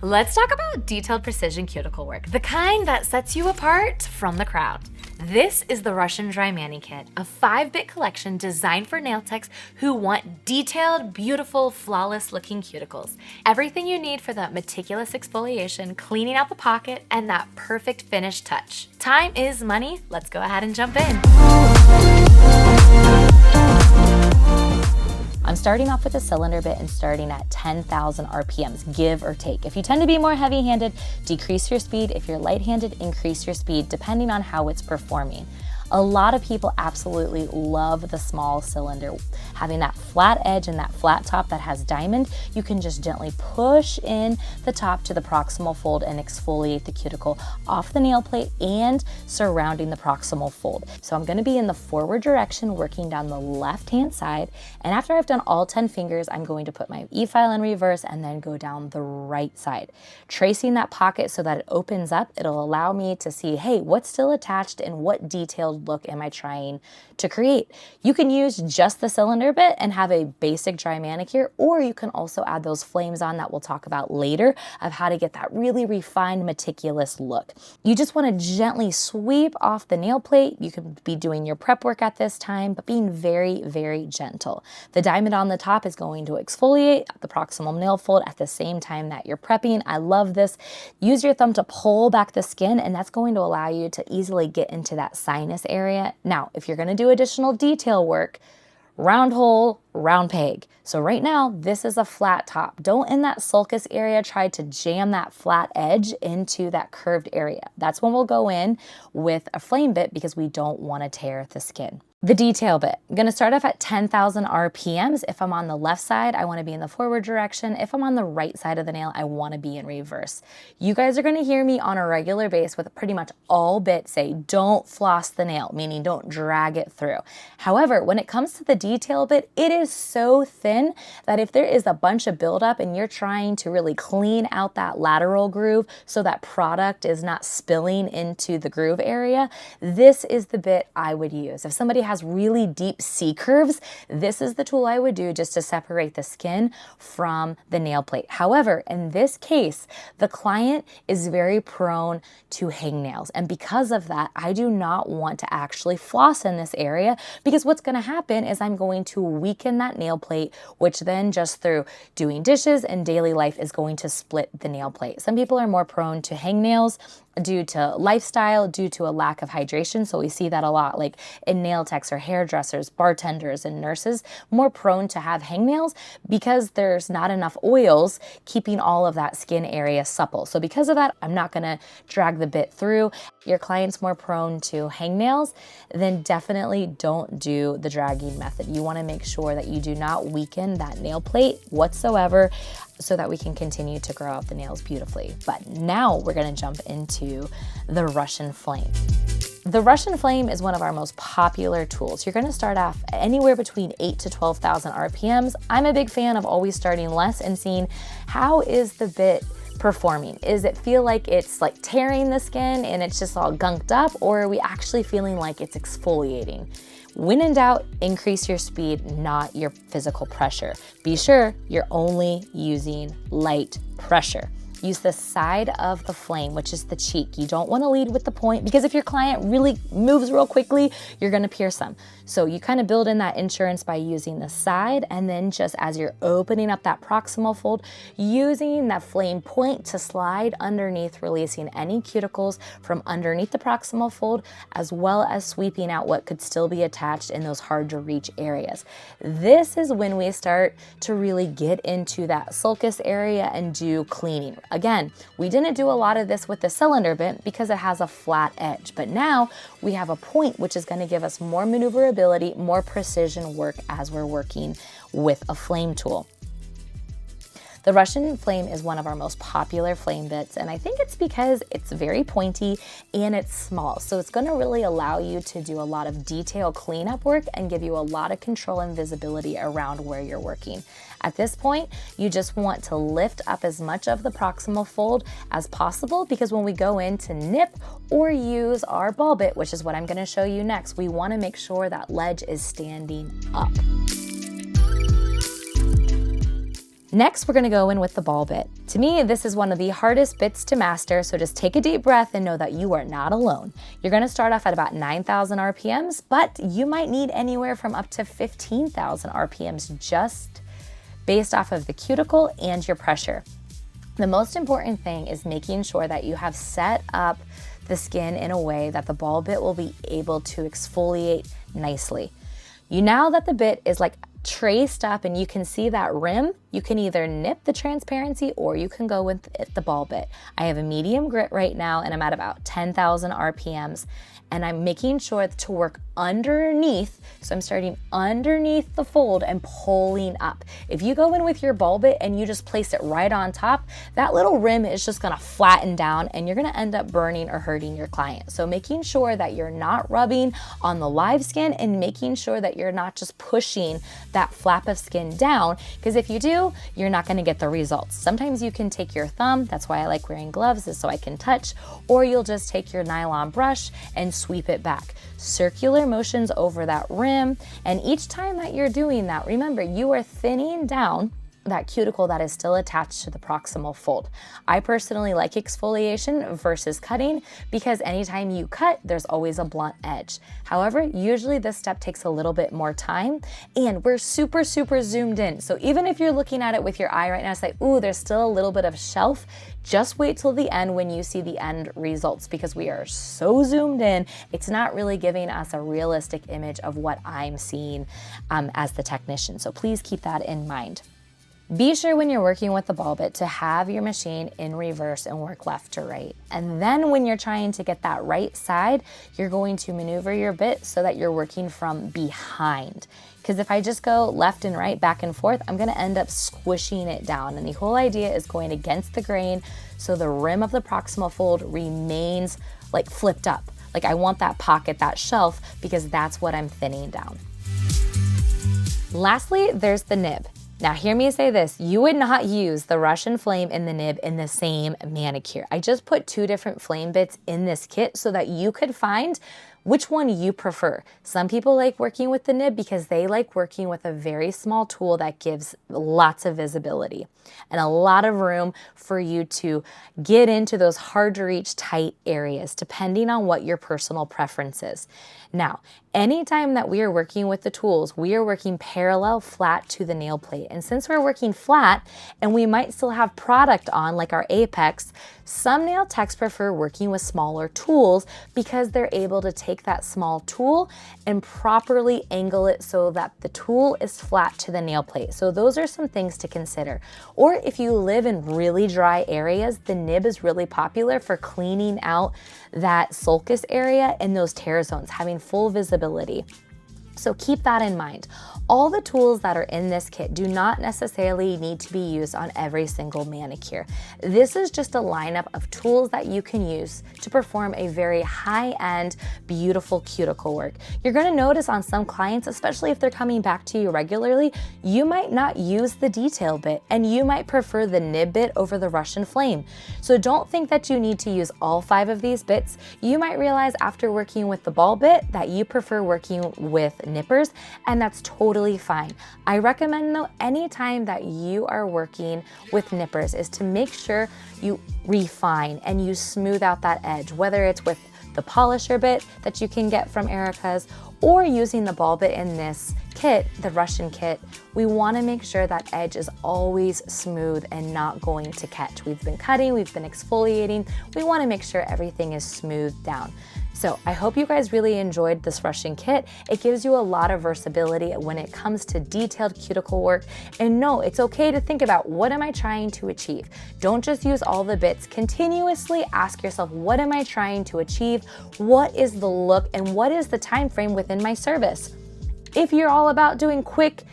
Let's talk about detailed precision cuticle work, the kind that sets you apart from the crowd. This is the Russian Dry Manicure Kit, a 5-bit collection designed for nail techs who want detailed, beautiful, flawless-looking cuticles. Everything you need for that meticulous exfoliation, cleaning out the pocket, and that perfect finish touch. Time is money. Let's go ahead and jump in. I'm starting off with a cylinder bit and starting at 10,000 RPMs, give or take. If you tend to be more heavy-handed, decrease your speed. If you're light-handed, increase your speed, depending on how it's performing. A lot of people absolutely love the small cylinder. Having that flat edge and that flat top that has diamond, you can just gently push in the top to the proximal fold and exfoliate the cuticle off the nail plate and surrounding the proximal fold. So I'm gonna be in the forward direction, working down the left-hand side. And after I've done all 10 fingers, I'm going to put my Efile in reverse and then go down the right side. Tracing that pocket so that it opens up, it'll allow me to see, hey, what's still attached and what detailed look am I trying to create. You can use just the cylinder bit and have a basic dry manicure, or you can also add those flames on that we'll talk about later of how to get that really refined, meticulous look. You just want to gently sweep off the nail plate. You can be doing your prep work at this time, but being very, very gentle. The diamond on the top is going to exfoliate the proximal nail fold at the same time that you're prepping. I love this. Use your thumb to pull back the skin, and that's going to allow you to easily get into that sinus area. Now, if you're going to do additional detail work, round hole, round peg. So right now, this is a flat top. Don't in that sulcus area try to jam that flat edge into that curved area. That's when we'll go in with a flame bit because we don't want to tear the skin. The detail bit. I'm gonna start off at 10,000 RPMs. If I'm on the left side, I wanna be in the forward direction. If I'm on the right side of the nail, I wanna be in reverse. You guys are gonna hear me on a regular basis with pretty much all bits say, don't floss the nail, meaning don't drag it through. However, when it comes to the detail bit, it is so thin that if there is a bunch of buildup and you're trying to really clean out that lateral groove so that product is not spilling into the groove area, this is the bit I would use. If somebody has really deep C curves, this is the tool I would do just to separate the skin from the nail plate. However, in this case, the client is very prone to hangnails. And because of that, I do not want to actually floss in this area because what's going to happen is I'm going to weaken that nail plate, which then just through doing dishes and daily life is going to split the nail plate. Some people are more prone to hangnails due to lifestyle, due to a lack of hydration. So we see that a lot, like in nail techs or hairdressers, bartenders, and nurses, more prone to have hangnails because there's not enough oils keeping all of that skin area supple. So because of that, I'm not gonna drag the bit through. Your client's more prone to hangnails, then definitely don't do the dragging method. You wanna make sure that you do not weaken that nail plate whatsoever so that we can continue to grow out the nails beautifully. But now we're gonna jump into the Russian flame. The Russian flame is one of our most popular tools. You're gonna start off anywhere between 8 to 12,000 RPMs. I'm a big fan of always starting less and seeing how is the bit performing. Is it feel like it's like tearing the skin and it's just all gunked up, or are we actually feeling like it's exfoliating? When in doubt, increase your speed, not your physical pressure. Be sure you're only using light pressure. Use the side of the flame, which is the cheek. You don't want to lead with the point because if your client really moves real quickly, you're going to pierce them. So you kind of build in that insurance by using the side, and then just as you're opening up that proximal fold, using that flame point to slide underneath, releasing any cuticles from underneath the proximal fold, as well as sweeping out what could still be attached in those hard to reach areas. This is when we start to really get into that sulcus area and do cleaning. Again, we didn't do a lot of this with the cylinder bit because it has a flat edge, but now we have a point which is going to give us more maneuverability, more precision work as we're working with a flame tool. The Russian flame is one of our most popular flame bits, and I think it's because it's very pointy and it's small. So it's gonna really allow you to do a lot of detail cleanup work and give you a lot of control and visibility around where you're working. At this point, you just want to lift up as much of the proximal fold as possible, because when we go in to nip or use our ball bit, which is what I'm gonna show you next, we wanna make sure that ledge is standing up. Next, we're gonna go in with the ball bit. To me, this is one of the hardest bits to master, so just take a deep breath and know that you are not alone. You're gonna start off at about 9,000 RPMs, but you might need anywhere from up to 15,000 RPMs just based off of the cuticle and your pressure. The most important thing is making sure that you have set up the skin in a way that the ball bit will be able to exfoliate nicely. Now that the bit is like traced up and you can see that rim, you can either nip the transparency or you can go with the ball bit. I have a medium grit right now and I'm at about 10,000 RPMs, and I'm making sure to work underneath. So I'm starting underneath the fold and pulling up. If you go in with your ball bit and you just place it right on top, that little rim is just gonna flatten down and you're gonna end up burning or hurting your client. So making sure that you're not rubbing on the live skin and making sure that you're not just pushing that flap of skin down, because if you do, you're not gonna get the results. Sometimes you can take your thumb, that's why I like wearing gloves, is so I can touch, or you'll just take your nylon brush and sweep it back. Circular motions over that rim, and each time that you're doing that, remember, you are thinning down that cuticle that is still attached to the proximal fold. I personally like exfoliation versus cutting because anytime you cut, there's always a blunt edge. However, usually this step takes a little bit more time and we're super zoomed in. So even if you're looking at it with your eye right now, it's like, ooh, there's still a little bit of shelf. Just wait till the end when you see the end results, because we are so zoomed in, it's not really giving us a realistic image of what I'm seeing as the technician. So please keep that in mind. Be sure when you're working with the ball bit to have your machine in reverse and work left to right. And then when you're trying to get that right side, you're going to maneuver your bit so that you're working from behind. Because if I just go left and right, back and forth, I'm gonna end up squishing it down. And the whole idea is going against the grain so the rim of the proximal fold remains like flipped up. Like I want that pocket, that shelf, because that's what I'm thinning down. Lastly, there's the nib. Now hear me say this, you would not use the Russian flame and the nib in the same manicure. I just put two different flame bits in this kit so that you could find which one you prefer. Some people like working with the nib because they like working with a very small tool that gives lots of visibility and a lot of room for you to get into those hard to reach tight areas, depending on what your personal preference is. Now, anytime that we are working with the tools, we are working parallel flat to the nail plate. And since we're working flat and we might still have product on, like our apex, some nail techs prefer working with smaller tools because they're able to take that small tool and properly angle it so that the tool is flat to the nail plate. So those are some things to consider. Or if you live in really dry areas, the nib is really popular for cleaning out that sulcus area and those tear zones, having full visibility. So keep that in mind. All the tools that are in this kit do not necessarily need to be used on every single manicure. This is just a lineup of tools that you can use to perform a very high-end, beautiful cuticle work. You're gonna notice on some clients, especially if they're coming back to you regularly, you might not use the detail bit and you might prefer the nib bit over the Russian flame. So don't think that you need to use all 5 of these bits. You might realize after working with the ball bit that you prefer working with nippers, and that's totally fine. I recommend though, anytime that you are working with nippers is to make sure you refine and you smooth out that edge, whether it's with the polisher bit that you can get from Erica's or using the ball bit in this kit, the Russian kit. We want to make sure that edge is always smooth and not going to catch. We've been cutting, we've been exfoliating. We want to make sure everything is smoothed down. So I hope you guys really enjoyed this Russian kit. It gives you a lot of versatility when it comes to detailed cuticle work. And no, it's okay to think about, what am I trying to achieve? Don't just use all the bits. Continuously ask yourself, what am I trying to achieve? What is the look and what is the time frame within my service? If you're all about doing quick,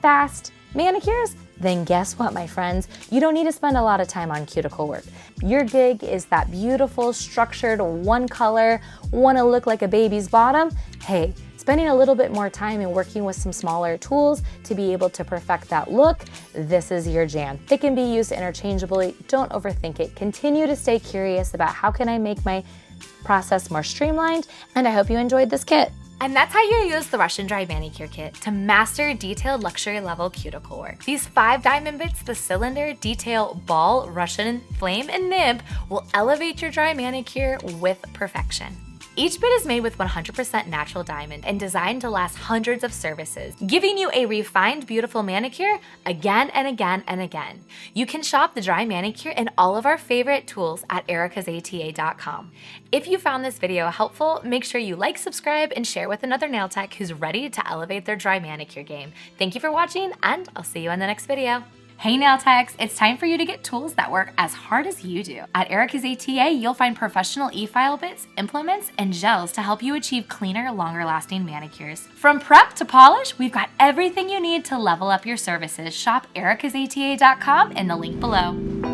fast manicures, then guess what, my friends? You don't need to spend a lot of time on cuticle work. Your gig is that beautiful, structured, one color, wanna look like a baby's bottom? Hey, spending a little bit more time and working with some smaller tools to be able to perfect that look, this is your jam. They can be used interchangeably. Don't overthink it. Continue to stay curious about how can I make my process more streamlined, and I hope you enjoyed this kit. And that's how you use the Russian Dry Manicure Kit to master detailed luxury level cuticle work. These 5 diamond bits, the cylinder, detail, ball, Russian, flame, and nib will elevate your dry manicure with perfection. Each bit is made with 100% natural diamond and designed to last hundreds of services, giving you a refined, beautiful manicure again and again and again. You can shop the dry manicure and all of our favorite tools at ericasata.com. If you found this video helpful, make sure you like, subscribe, and share with another nail tech who's ready to elevate their dry manicure game. Thank you for watching, and I'll see you in the next video. Hey nail techs, it's time for you to get tools that work as hard as you do. At Erica's ATA, you'll find professional Efile bits, implements, and gels to help you achieve cleaner, longer lasting manicures. From prep to polish, we've got everything you need to level up your services. Shop ericasata.com in the link below.